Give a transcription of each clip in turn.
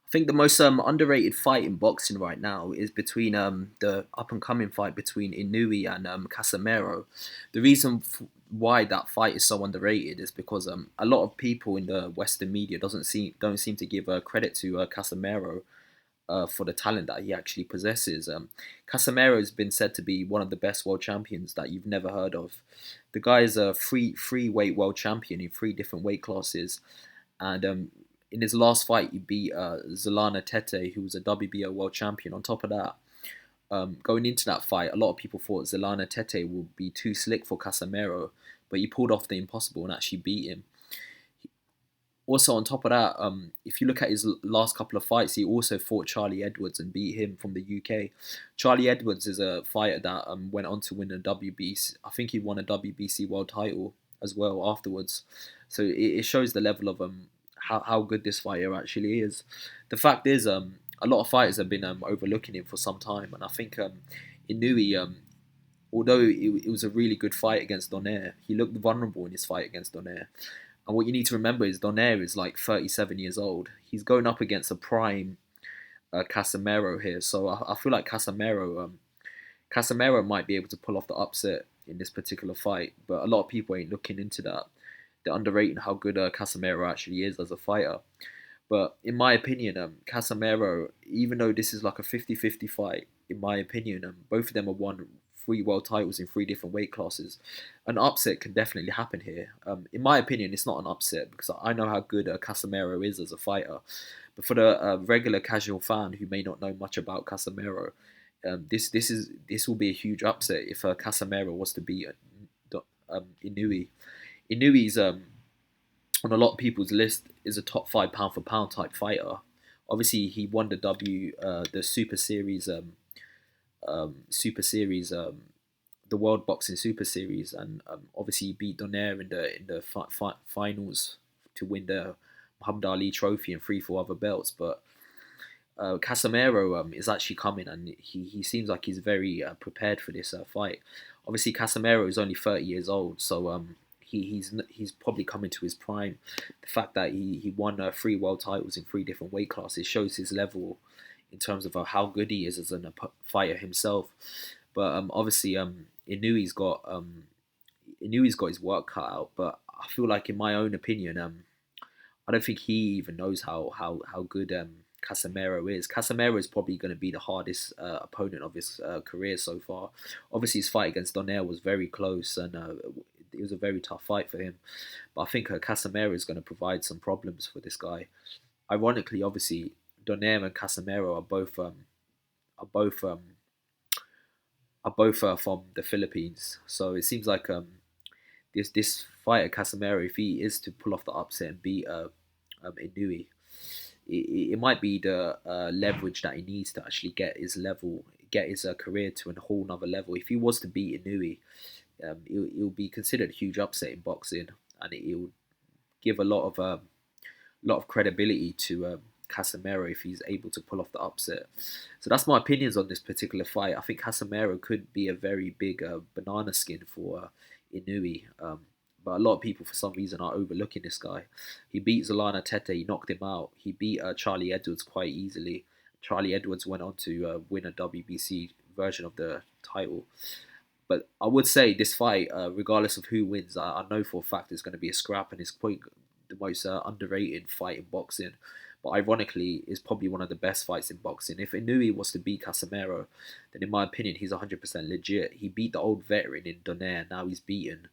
I think the most underrated fight in boxing right now is between the up and coming fight between Inoue and Casimero. The reason why that fight is so underrated is because a lot of people in the Western media doesn't seem don't seem to give credit to Casimero for the talent that he actually possesses. Casimero has been said to be one of the best world champions that you've never heard of. The guy is a free weight world champion in three different weight classes, and in his last fight, he beat Zolana Tete, who was a WBO world champion. On top of that, going into that fight, a lot of people thought Zolana Tete would be too slick for Casemiro, but he pulled off the impossible and actually beat him. Also, on top of that, if you look at his last couple of fights, he also fought Charlie Edwards and beat him from the UK. Charlie Edwards is a fighter that went on to win a WBC. I think he won a WBC world title as well afterwards. So it shows the level of how good this fighter actually is. The fact is, a lot of fighters have been overlooking him for some time, and I think Inoue, although it was a really good fight against Donaire, he looked vulnerable in his fight against Donaire. And what you need to remember is Donaire is like 37 years old. He's going up against a prime Casemiro here, so I feel like Casemiro might be able to pull off the upset in this particular fight, but a lot of people ain't looking into that. They're underrating how good Casemiro actually is as a fighter. But in my opinion, Casemiro, even though this is like a 50-50 fight, in my opinion, both of them have won three world titles in three different weight classes. An upset can definitely happen here. In my opinion, it's not an upset because I know how good Casemiro is as a fighter. But for the regular casual fan who may not know much about Casemiro, this will be a huge upset if Casemiro was to beat Inoue. Inoue's on a lot of people's list is a top five pound for pound type fighter. Obviously, he won the Super Series, the World Boxing Super Series, and obviously he beat Donaire in the finals to win the Muhammad Ali Trophy and three, four other belts. But Casemiro is actually coming, and he seems like he's very prepared for this fight. Obviously, Casemiro is only 30 years old, so he's probably coming to his prime. The fact that he won three world titles in three different weight classes shows his level in terms of how good he is as a fighter himself. But obviously, Inouye's got his work cut out. But I feel like, in my own opinion, I don't think he even knows how good Casemiro is. Casemiro is probably going to be the hardest opponent of his career so far. Obviously, his fight against Donaire was very close, and it was a very tough fight for him. But I think Casemiro is going to provide some problems for this guy. Ironically, obviously, Donaire and Casemiro both um, are both from the Philippines. So it seems like this fighter Casemiro, if he is to pull off the upset and beat Inoue, it might be the leverage that he needs to actually get his career to a whole nother level. If he was to beat Inoue, it'll be considered a huge upset in boxing, and it'll give lot of credibility to Casemiro if he's able to pull off the upset. So that's my opinions on this particular fight. I think Casemiro could be a very big banana skin for Inoue. But a lot of people, for some reason, are overlooking this guy. He beat Zolana Tete, he knocked him out. He beat Charlie Edwards quite easily. Charlie Edwards went on to win a WBC version of the title. But I would say this fight, regardless of who wins, I know for a fact it's going to be a scrap, and it's probably the most underrated fight in boxing. But ironically, it's probably one of the best fights in boxing. If Inoue was to beat Casemiro, then in my opinion, he's 100% legit. He beat the old veteran in Donaire. Now he's beaten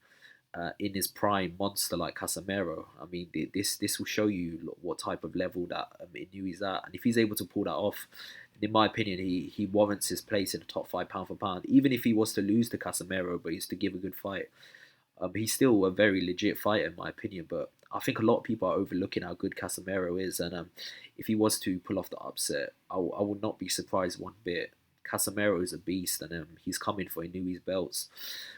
in his prime monster like Casemiro. I mean, this will show you what type of level that Inoue's at. And if he's able to pull that off, in my opinion, he warrants his place in the top five pound for pound. Even if he was to lose to Casemiro, but he's to give a good fight, he's still a very legit fighter in my opinion. But I think a lot of people are overlooking how good Casemiro is, and if he was to pull off the upset, I would not be surprised one bit. Casemiro is a beast, and he's coming for Inoue's belts.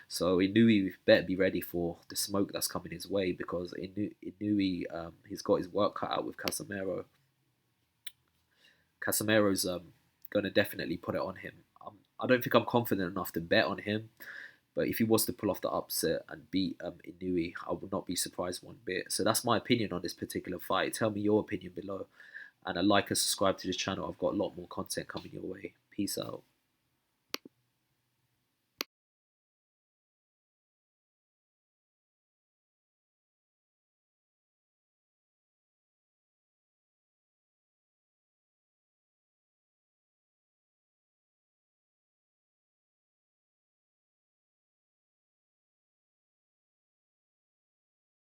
So Inoue better be ready for the smoke that's coming his way, because Inoue he's got his work cut out with Casemiro. Casemiro's going to definitely put it on him. I don't think I'm confident enough to bet on him, but if he was to pull off the upset and beat Inoue, I would not be surprised one bit. So that's my opinion on this particular fight. Tell me your opinion below. and like and subscribe to this channel. I've got a lot more content coming your way. Peace out.